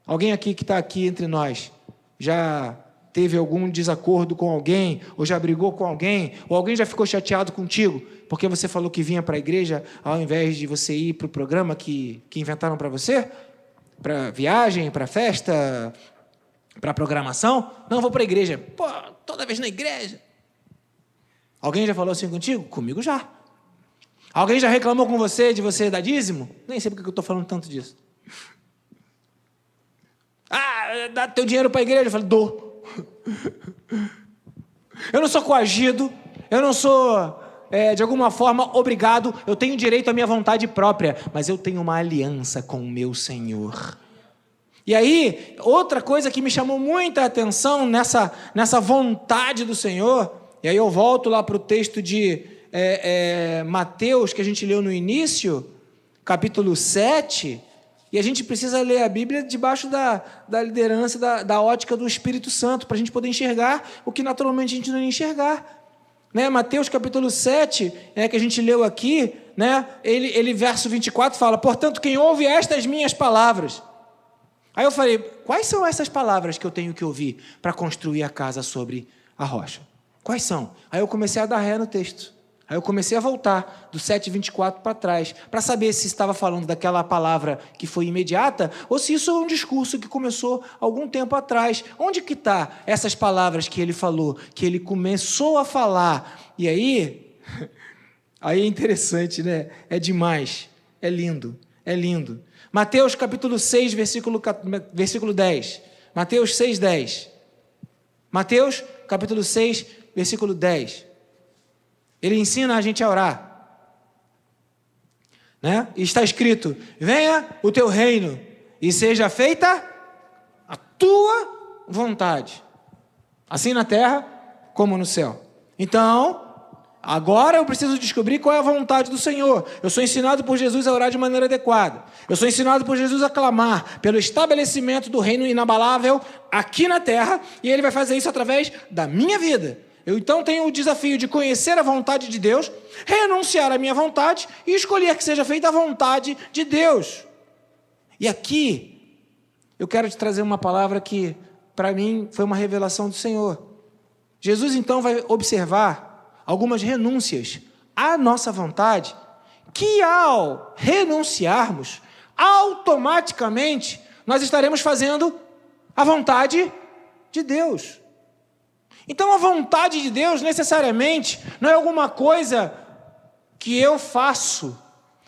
alguém aqui que está aqui entre nós já teve algum desacordo com alguém, ou já brigou com alguém, ou alguém já ficou chateado contigo, porque você falou que vinha para a igreja, ao invés de você ir para o programa que inventaram para você? Para viagem, para festa, para a programação? Não, vou para a igreja. Pô, toda vez na igreja. Alguém já falou assim contigo? Comigo já. Alguém já reclamou com você de você dar dízimo? Nem sei porque eu estou falando tanto disso. Ah, dá teu dinheiro para a igreja. Eu falo, dou. Eu não sou coagido, eu não sou, de alguma forma, obrigado, eu tenho direito à minha vontade própria, mas eu tenho uma aliança com o meu Senhor. E aí, outra coisa que me chamou muita atenção nessa vontade do Senhor, e aí eu volto lá para o texto de Mateus, que a gente leu no início, capítulo 7, e a gente precisa ler a Bíblia debaixo da liderança, da ótica do Espírito Santo, para a gente poder enxergar o que naturalmente a gente não ia enxergar. Né? Mateus capítulo 7, que a gente leu aqui, né? ele verso 24 fala, portanto, quem ouve estas minhas palavras. Aí eu falei, quais são essas palavras que eu tenho que ouvir para construir a casa sobre a rocha? Quais são? Aí eu comecei a dar ré no texto. Aí eu comecei a voltar do 7:24 para trás, para saber se estava falando daquela palavra que foi imediata, ou se isso é um discurso que começou algum tempo atrás. Onde que está essas palavras que ele falou, que ele começou a falar? E aí é interessante, né? É demais, é lindo, é lindo. Mateus capítulo 6, versículo 10. Mateus 6:10. Mateus capítulo 6, versículo 10. Ele ensina a gente a orar, né? E está escrito, venha o teu reino e seja feita a tua vontade, assim na terra como no céu. Então, agora eu preciso descobrir qual é a vontade do Senhor. Eu sou ensinado por Jesus a orar de maneira adequada. Eu sou ensinado por Jesus a clamar pelo estabelecimento do reino inabalável aqui na terra, e Ele vai fazer isso através da minha vida. Eu então tenho o desafio de conhecer a vontade de Deus, renunciar à minha vontade e escolher que seja feita a vontade de Deus. E aqui, eu quero te trazer uma palavra que, para mim, foi uma revelação do Senhor. Jesus, então, vai observar algumas renúncias à nossa vontade, que ao renunciarmos, automaticamente, nós estaremos fazendo a vontade de Deus. Então, a vontade de Deus, necessariamente, não é alguma coisa que eu faço.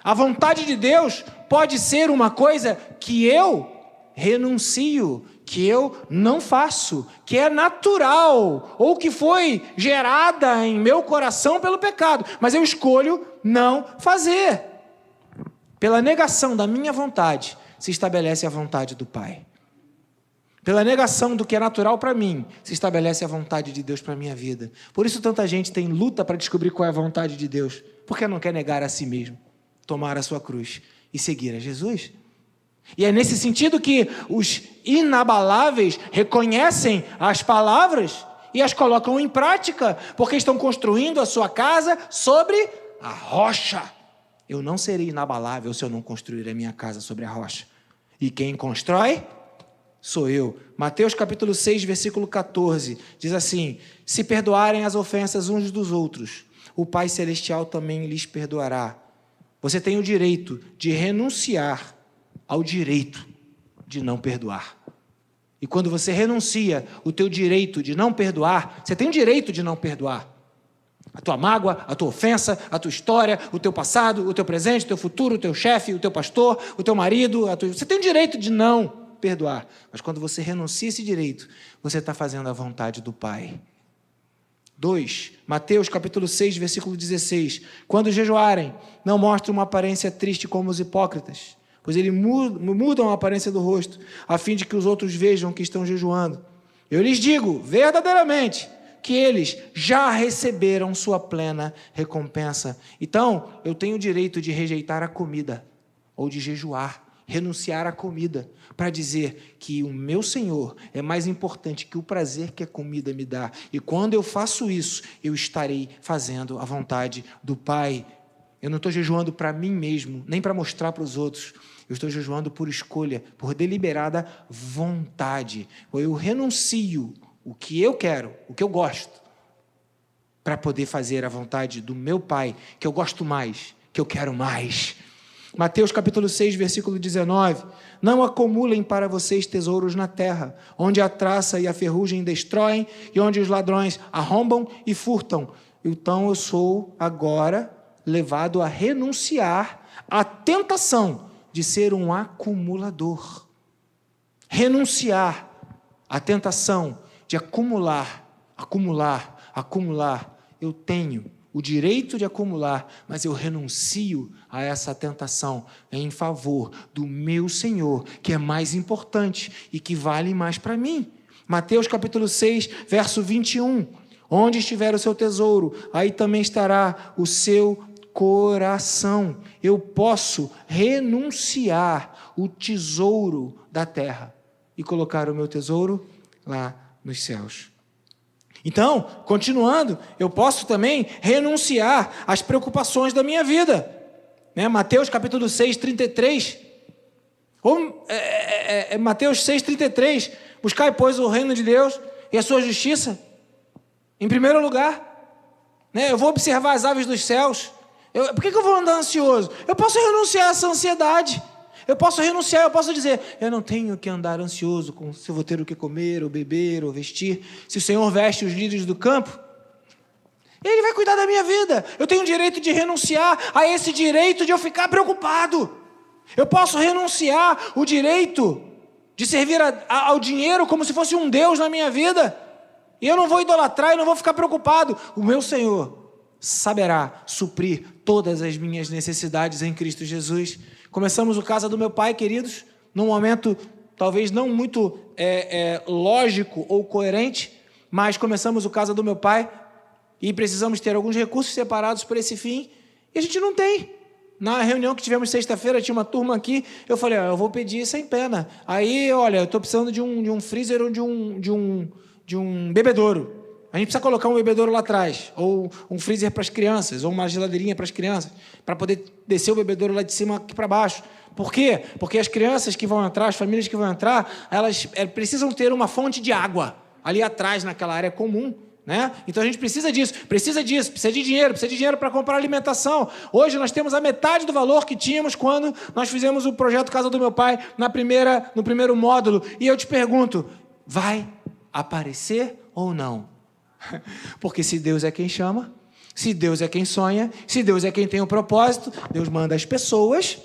A vontade de Deus pode ser uma coisa que eu renuncio, que eu não faço, que é natural, ou que foi gerada em meu coração pelo pecado, mas eu escolho não fazer. Pela negação da minha vontade, se estabelece a vontade do Pai. Pela negação do que é natural para mim, se estabelece a vontade de Deus para a minha vida. Por isso tanta gente tem luta para descobrir qual é a vontade de Deus, porque não quer negar a si mesmo, tomar a sua cruz e seguir a Jesus. E é nesse sentido que os inabaláveis reconhecem as palavras e as colocam em prática, porque estão construindo a sua casa sobre a rocha. Eu não serei inabalável se eu não construir a minha casa sobre a rocha. E quem constrói sou eu. Mateus capítulo 6, versículo 14, diz assim, se perdoarem as ofensas uns dos outros, o Pai Celestial também lhes perdoará. Você tem o direito de renunciar ao direito de não perdoar. E quando você renuncia o teu direito de não perdoar, você tem o direito de não perdoar. A tua mágoa, a tua ofensa, a tua história, o teu passado, o teu presente, o teu futuro, o teu chefe, o teu pastor, o teu marido, você tem o direito de não perdoar, mas quando você renuncia esse direito, você está fazendo a vontade do Pai. 2, Mateus capítulo 6, versículo 16, quando jejuarem, não mostrem uma aparência triste como os hipócritas, pois eles mudam a aparência do rosto, a fim de que os outros vejam que estão jejuando. Eu lhes digo, verdadeiramente, que eles já receberam sua plena recompensa. Então, eu tenho o direito de rejeitar a comida, ou de jejuar, renunciar à comida, para dizer que o meu Senhor é mais importante que o prazer que a comida me dá. E quando eu faço isso, eu estarei fazendo a vontade do Pai. Eu não estou jejuando para mim mesmo, nem para mostrar para os outros. Eu estou jejuando por escolha, por deliberada vontade. Eu renuncio o que eu quero, o que eu gosto, para poder fazer a vontade do meu Pai, que eu gosto mais, que eu quero mais. Mateus capítulo 6, versículo 19. Não acumulem para vocês tesouros na terra, onde a traça e a ferrugem destroem e onde os ladrões arrombam e furtam. Então eu sou agora levado a renunciar à tentação de ser um acumulador. Renunciar à tentação de acumular. Eu tenho o direito de acumular, mas eu renuncio a essa tentação em favor do meu Senhor, que é mais importante e que vale mais para mim. Mateus capítulo 6, verso 21. Onde estiver o seu tesouro, aí também estará o seu coração. Eu posso renunciar o tesouro da terra e colocar o meu tesouro lá nos céus. Então, continuando, eu posso também renunciar às preocupações da minha vida. Mateus capítulo 6, 33. Mateus 6, 33. Buscai, pois, o reino de Deus e a sua justiça em primeiro lugar. Eu vou observar as aves dos céus. Por que eu vou andar ansioso? Eu posso renunciar a essa ansiedade. Eu posso renunciar, eu posso dizer, eu não tenho que andar ansioso se eu vou ter o que comer, ou beber, ou vestir. Se o Senhor veste os lírios do campo, Ele vai cuidar da minha vida. Eu tenho o direito de renunciar a esse direito de eu ficar preocupado. Eu posso renunciar o direito de servir ao dinheiro como se fosse um Deus na minha vida. E eu não vou idolatrar e não vou ficar preocupado. O meu Senhor saberá suprir todas as minhas necessidades em Cristo Jesus. Começamos o Casa do Meu Pai, queridos, num momento talvez não muito lógico ou coerente, mas começamos o Casa do Meu Pai e precisamos ter alguns recursos separados para esse fim, e a gente não tem. Na reunião que tivemos sexta-feira, tinha uma turma aqui, eu falei, eu vou pedir sem pena. Aí, olha, eu estou precisando de um freezer ou de um bebedouro. A gente precisa colocar um bebedouro lá atrás, ou um freezer para as crianças, ou uma geladeirinha para as crianças, para poder descer o bebedouro lá de cima aqui para baixo. Por quê? Porque as crianças que vão entrar, as famílias que vão entrar, elas precisam ter uma fonte de água ali atrás, naquela área comum. Então a gente precisa disso, precisa de dinheiro para comprar alimentação. Hoje nós temos a metade do valor que tínhamos quando nós fizemos o projeto Casa do Meu Pai no primeiro módulo. E eu te pergunto, vai aparecer ou não? Porque se Deus é quem chama, se Deus é quem sonha, se Deus é quem tem o propósito, Deus manda as pessoas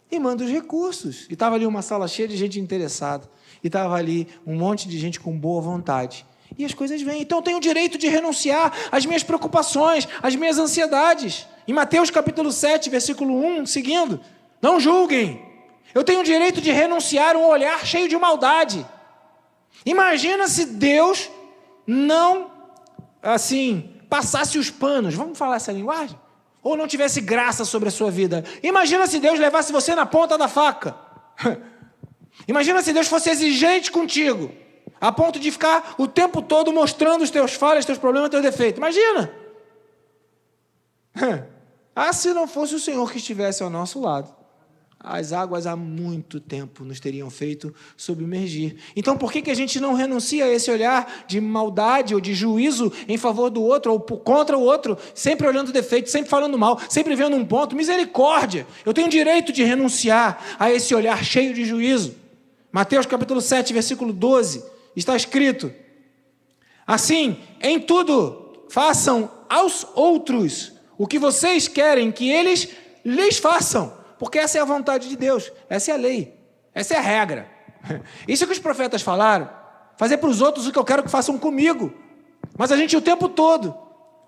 e manda os recursos. E estava ali uma sala cheia de gente interessada, e estava ali um monte de gente com boa vontade, e as coisas vêm. Então eu tenho o direito de renunciar às minhas preocupações, às minhas ansiedades. Em Mateus capítulo 7, versículo 1, seguindo, não julguem. Eu tenho o direito de renunciar a um olhar cheio de maldade. Imagina se Deus não, passasse os panos, vamos falar essa linguagem? Ou não tivesse graça sobre a sua vida. Imagina se Deus levasse você na ponta da faca. Imagina se Deus fosse exigente contigo, a ponto de ficar o tempo todo mostrando os teus falhas, teus problemas, teus defeitos. Imagina! Se não fosse o Senhor que estivesse ao nosso lado, as águas há muito tempo nos teriam feito submergir. Então, por que a gente não renuncia a esse olhar de maldade ou de juízo em favor do outro ou contra o outro, sempre olhando defeito, sempre falando mal, sempre vendo um ponto? Misericórdia! Eu tenho o direito de renunciar a esse olhar cheio de juízo. Mateus capítulo 7, versículo 12, está escrito, assim, em tudo, façam aos outros o que vocês querem que eles lhes façam. Porque essa é a vontade de Deus, essa é a lei, essa é a regra. Isso que os profetas falaram, fazer para os outros o que eu quero que façam comigo. Mas a gente o tempo todo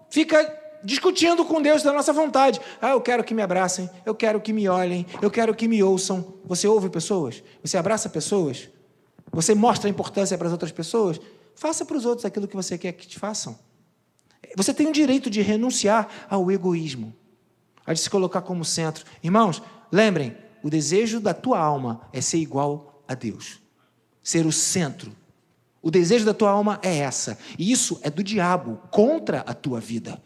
fica discutindo com Deus da nossa vontade. Eu quero que me abracem, eu quero que me olhem, eu quero que me ouçam. Você ouve pessoas? Você abraça pessoas? Você mostra a importância para as outras pessoas? Faça para os outros aquilo que você quer que te façam. Você tem o direito de renunciar ao egoísmo, a de se colocar como centro. Irmãos, lembrem, o desejo da tua alma é ser igual a Deus, ser o centro. O desejo da tua alma é essa, e isso é do diabo, contra a tua vida.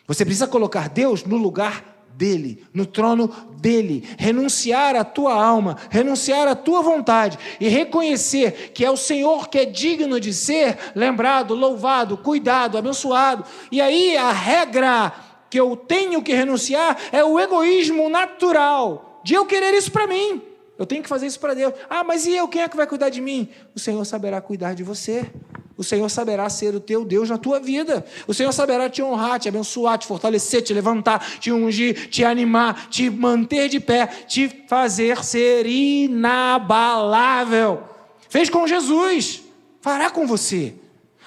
Você precisa colocar Deus no lugar dele, no trono dele, renunciar à tua alma, renunciar à tua vontade e reconhecer que é o Senhor que é digno de ser lembrado, louvado, cuidado, abençoado. E aí a regra que eu tenho que renunciar é o egoísmo natural de eu querer isso para mim. Eu tenho que fazer isso para Deus. Ah, mas e eu? Quem é que vai cuidar de mim? O Senhor saberá cuidar de você. O Senhor saberá ser o teu Deus na tua vida. O Senhor saberá te honrar, te abençoar, te fortalecer, te levantar, te ungir, te animar, te manter de pé, te fazer ser inabalável. Fez com Jesus, fará com você.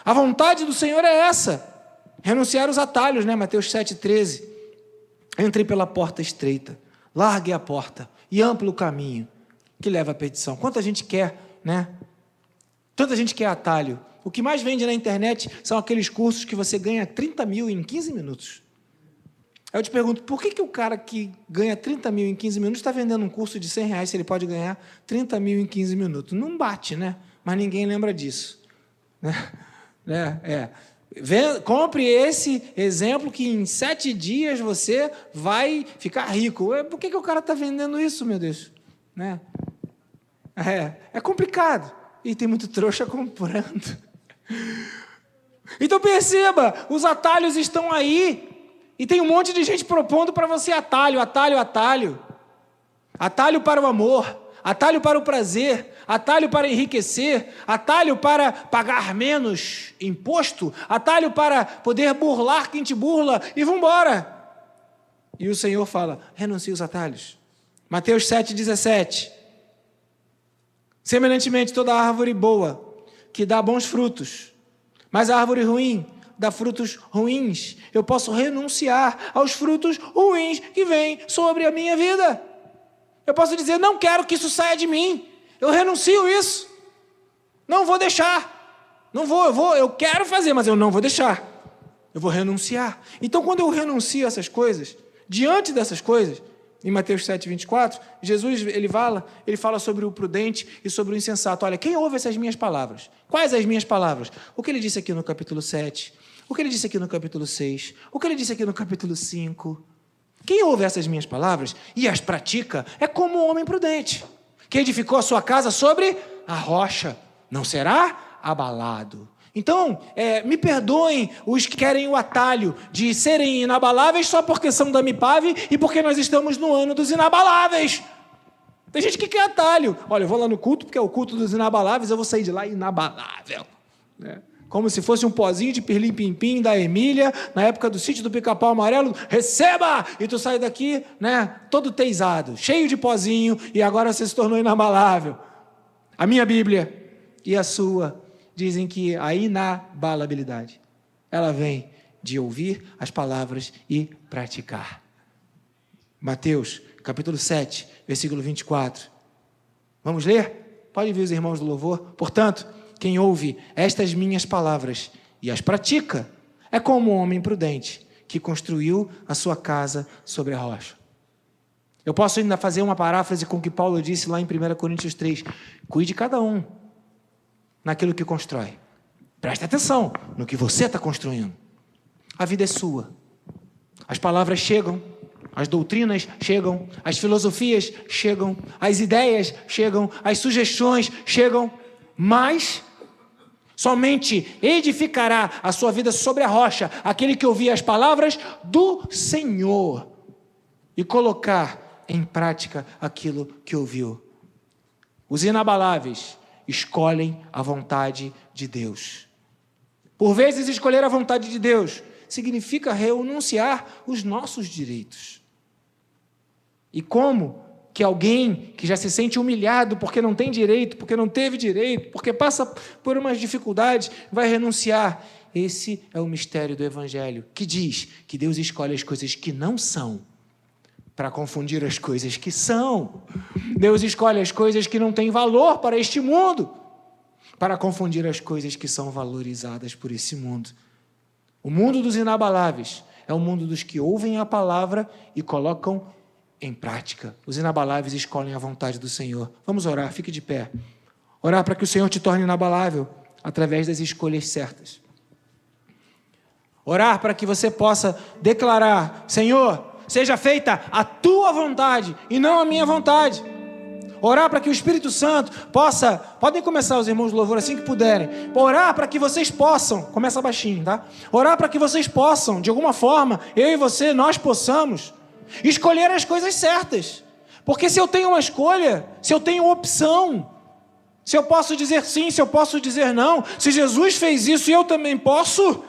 A vontade do Senhor é essa. Renunciar os atalhos, né? Mateus 7,13. Entre pela porta estreita, largue a porta e amplo o caminho que leva à perdição. Quanta gente quer, né? Tanta gente quer atalho. O que mais vende na internet são aqueles cursos que você ganha 30 mil em 15 minutos. Aí eu te pergunto, por que o cara que ganha 30 mil em 15 minutos está vendendo um curso de 100 reais se ele pode ganhar 30 mil em 15 minutos? Não bate, né? Mas ninguém lembra disso. Compre esse exemplo que em 7 dias você vai ficar rico. Por que o cara está vendendo isso, meu Deus? Né? É complicado. E tem muito trouxa comprando. Então perceba, os atalhos estão aí. E tem um monte de gente propondo para você atalho. Atalho para o amor, atalho para o prazer, atalho para enriquecer, atalho para pagar menos imposto, atalho para poder burlar quem te burla, e vambora. E o Senhor fala, renuncie os atalhos. Mateus 7,17. Semelhantemente, toda árvore boa que dá bons frutos, mas a árvore ruim dá frutos ruins. Eu posso renunciar aos frutos ruins que vêm sobre a minha vida. Eu posso dizer, não quero que isso saia de mim. Eu renuncio isso. Não vou deixar. Eu quero fazer, mas eu não vou deixar. Eu vou renunciar. Então, quando eu renuncio a essas coisas, diante dessas coisas, em Mateus 7,24, Jesus ele fala sobre o prudente e sobre o insensato. Olha, quem ouve essas minhas palavras? Quais as minhas palavras? O que ele disse aqui no capítulo 7, o que ele disse aqui no capítulo 6, o que ele disse aqui no capítulo 5. Quem ouve essas minhas palavras e as pratica é como um homem prudente, que edificou a sua casa sobre a rocha, não será abalado. Então, me perdoem os que querem o atalho de serem inabaláveis só porque são da MIPAV e porque nós estamos no ano dos inabaláveis. Tem gente que quer atalho. Olha, eu vou lá no culto, porque é o culto dos inabaláveis, eu vou sair de lá inabalável. Como se fosse um pozinho de pirlim-pim-pim da Emília, na época do sítio do Pica-Pau Amarelo, receba! E tu sai daqui, todo teisado, cheio de pozinho, e agora você se tornou inabalável. A minha Bíblia e a sua dizem que a inabalabilidade, ela vem de ouvir as palavras e praticar. Mateus, capítulo 7, versículo 24. Vamos ler? Pode vir os irmãos do louvor. Portanto, quem ouve estas minhas palavras e as pratica, é como um homem prudente que construiu a sua casa sobre a rocha. Eu posso ainda fazer uma paráfrase com o que Paulo disse lá em 1 Coríntios 3. Cuide cada um naquilo que constrói. Preste atenção no que você está construindo. A vida é sua. As palavras chegam, as doutrinas chegam, as filosofias chegam, as ideias chegam, as sugestões chegam, mas somente edificará a sua vida sobre a rocha aquele que ouvir as palavras do Senhor e colocar em prática aquilo que ouviu. Os inabaláveis escolhem a vontade de Deus. Por vezes, escolher a vontade de Deus significa renunciar os nossos direitos. E como que alguém que já se sente humilhado porque não tem direito, porque não teve direito, porque passa por umas dificuldades, vai renunciar? Esse é o mistério do Evangelho, que diz que Deus escolhe as coisas que não são para confundir as coisas que são. Deus escolhe as coisas que não têm valor para este mundo, para confundir as coisas que são valorizadas por esse mundo. O mundo dos inabaláveis é o mundo dos que ouvem a palavra e colocam em prática. Os inabaláveis escolhem a vontade do Senhor. Vamos orar, fique de pé. Orar para que o Senhor te torne inabalável através das escolhas certas. Orar para que você possa declarar: Senhor, seja feita a tua vontade e não a minha vontade. Orar para que o Espírito Santo podem começar os irmãos de louvor assim que puderem, orar para que vocês possam, começa baixinho, tá? Orar para que vocês possam, de alguma forma, eu e você, nós possamos escolher as coisas certas. Porque se eu tenho uma escolha, se eu tenho opção, se eu posso dizer sim, se eu posso dizer não, se Jesus fez isso e eu também posso,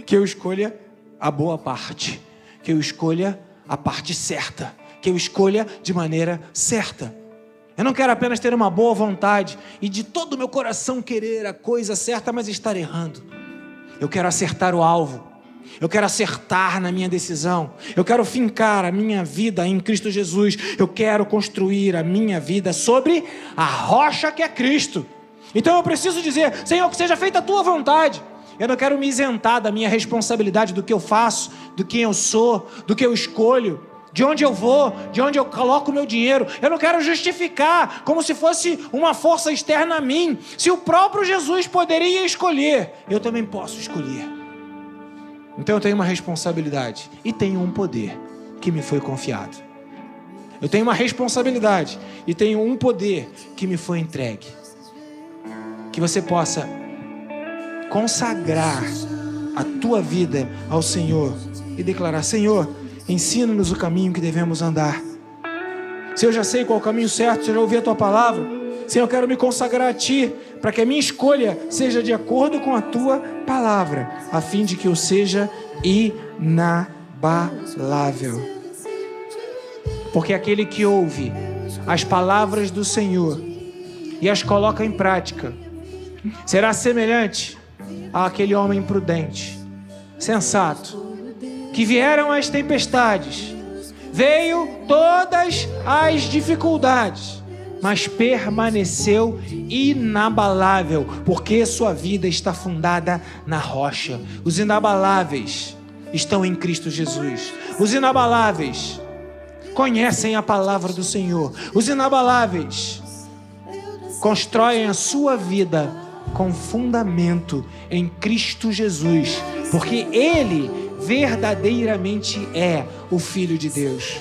que eu escolha a boa parte, que eu escolha a parte certa, que eu escolha de maneira certa. Eu não quero apenas ter uma boa vontade e de todo o meu coração querer a coisa certa, mas estar errando. Eu quero acertar o alvo. Eu quero acertar na minha decisão. Eu quero fincar a minha vida em Cristo Jesus. Eu quero construir a minha vida sobre a rocha que é Cristo. Então eu preciso dizer: Senhor, que seja feita a tua vontade. Eu não quero me isentar da minha responsabilidade, do que eu faço, do quem eu sou, do que eu escolho, de onde eu vou, de onde eu coloco o meu dinheiro. Eu não quero justificar como se fosse uma força externa a mim. Se o próprio Jesus poderia escolher, eu também posso escolher. Então eu tenho uma responsabilidade e tenho um poder que me foi confiado. Eu tenho uma responsabilidade e tenho um poder que me foi entregue. Que você possa consagrar a tua vida ao Senhor e declarar: Senhor, ensina-nos o caminho que devemos andar. Se eu já sei qual é o caminho certo, se eu já ouvi a tua palavra, Senhor, eu quero me consagrar a ti, para que a minha escolha seja de acordo com a tua palavra, a fim de que eu seja inabalável. Porque aquele que ouve as palavras do Senhor e as coloca em prática será semelhante àquele homem prudente, sensato, que vieram as tempestades, veio todas as dificuldades, mas permaneceu inabalável, porque sua vida está fundada na rocha. Os inabaláveis estão em Cristo Jesus. Os inabaláveis conhecem a palavra do Senhor. Os inabaláveis constroem a sua vida com fundamento em Cristo Jesus, porque Ele verdadeiramente é o Filho de Deus.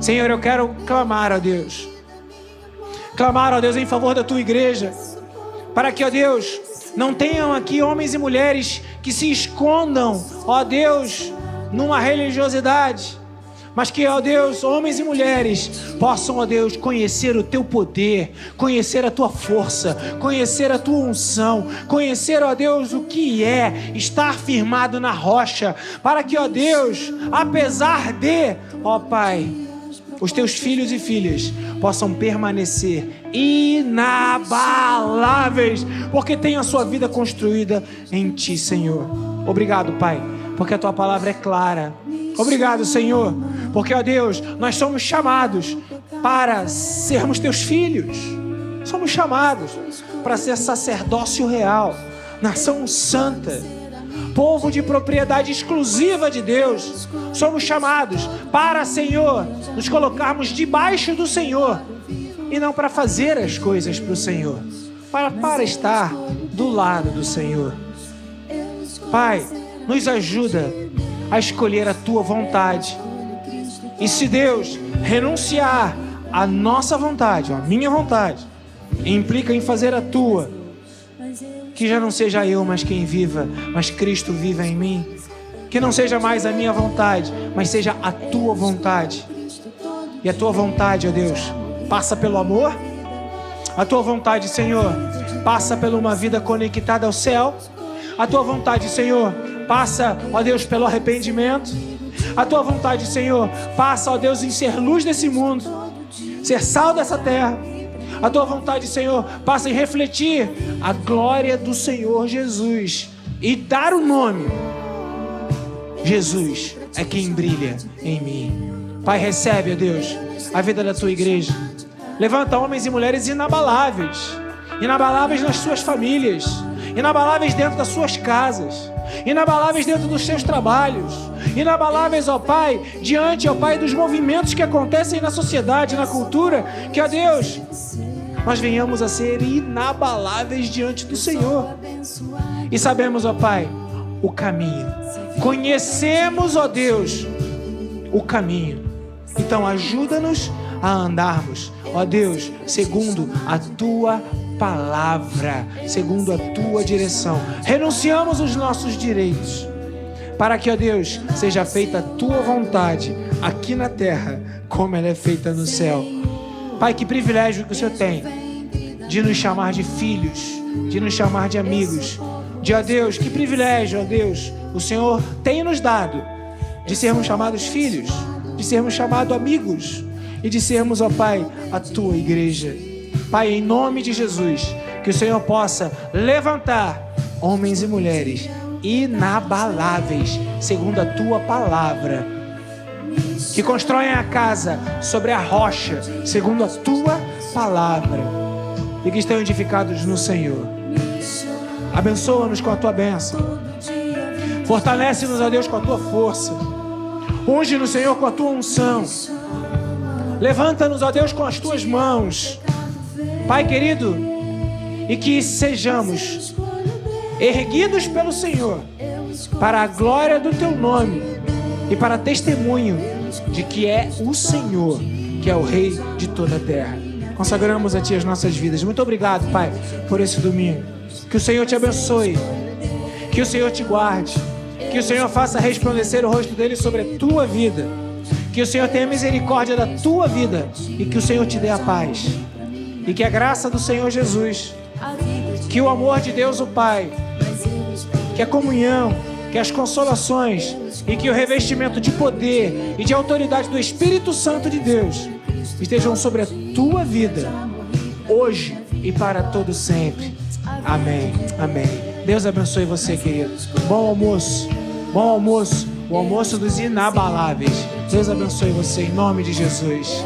Senhor, eu quero clamar a Deus em favor da tua igreja, para que, ó Deus, não tenham aqui homens e mulheres que se escondam, ó Deus, numa religiosidade, mas que, ó Deus, homens e mulheres possam, ó Deus, conhecer o teu poder, conhecer a tua força, conhecer a tua unção, conhecer, ó Deus, o que é estar firmado na rocha, para que, ó Deus, apesar de, ó Pai, os teus filhos e filhas possam permanecer inabaláveis, porque tem a sua vida construída em ti, Senhor. Obrigado, Pai, porque a tua palavra é clara. Obrigado, Senhor, porque, ó Deus, nós somos chamados para sermos teus filhos. Somos chamados para ser sacerdócio real, nação santa, povo de propriedade exclusiva de Deus. Somos chamados para, Senhor, nos colocarmos debaixo do Senhor, e não para fazer as coisas para o Senhor, para estar do lado do Senhor. Pai, nos ajuda a escolher a tua vontade. E se Deus renunciar à nossa vontade, à minha vontade, implica em fazer a tua, que já não seja eu mais quem viva, mas Cristo viva em mim. Que não seja mais a minha vontade, mas seja a tua vontade. E a tua vontade, ó Deus, passa pelo amor. A tua vontade, Senhor, passa por uma vida conectada ao céu. A tua vontade, Senhor, passa, ó Deus, pelo arrependimento. A tua vontade, Senhor, passa, ó Deus, em ser luz desse mundo, ser sal dessa terra. A tua vontade, Senhor, passa em refletir a glória do Senhor Jesus e dar o nome. Jesus é quem brilha em mim. Pai, recebe, ó Deus, a vida da tua igreja. Levanta homens e mulheres inabaláveis, inabaláveis nas suas famílias, inabaláveis dentro das suas casas, inabaláveis dentro dos seus trabalhos, inabaláveis, ó Pai, diante, ó Pai, dos movimentos que acontecem na sociedade, na cultura. Que, ó Deus, nós venhamos a ser inabaláveis diante do Senhor. E sabemos, ó Pai, o caminho. Conhecemos, ó Deus, o caminho. Então ajuda-nos a andarmos ó Deus, segundo a tua palavra, segundo a tua direção. Renunciamos os nossos direitos, para que, ó Deus, seja feita a tua vontade aqui na terra, como ela é feita no céu. Pai, que privilégio que o Senhor tem de nos chamar de filhos, de nos chamar de amigos, ó Deus, que privilégio, ó Deus, o Senhor tem nos dado de sermos chamados filhos, de sermos chamados amigos e de sermos, ó Pai, a tua igreja. Pai, em nome de Jesus, que o Senhor possa levantar homens e mulheres inabaláveis, segundo a tua palavra, que constroem a casa sobre a rocha, segundo a tua palavra, e que estão edificados no Senhor. Abençoa-nos com a tua bênção, fortalece-nos, ó Deus, com a tua força, unge-nos, Senhor, com a tua unção, levanta-nos, ó Deus, com as tuas mãos, Pai querido, e que sejamos erguidos pelo Senhor para a glória do teu nome e para testemunho de que é o Senhor que é o Rei de toda a terra. Consagramos a Ti as nossas vidas. Muito obrigado, Pai, por esse domingo. Que o Senhor te abençoe, que o Senhor te guarde, que o Senhor faça resplandecer o rosto dele sobre a tua vida, que o Senhor tenha misericórdia da tua vida e que o Senhor te dê a paz. E que a graça do Senhor Jesus, que o amor de Deus o Pai, que a comunhão, que as consolações e que o revestimento de poder e de autoridade do Espírito Santo de Deus estejam sobre a tua vida, hoje e para todo sempre. Amém, amém. Deus abençoe você, querido. Bom almoço, o almoço dos inabaláveis. Deus abençoe você em nome de Jesus.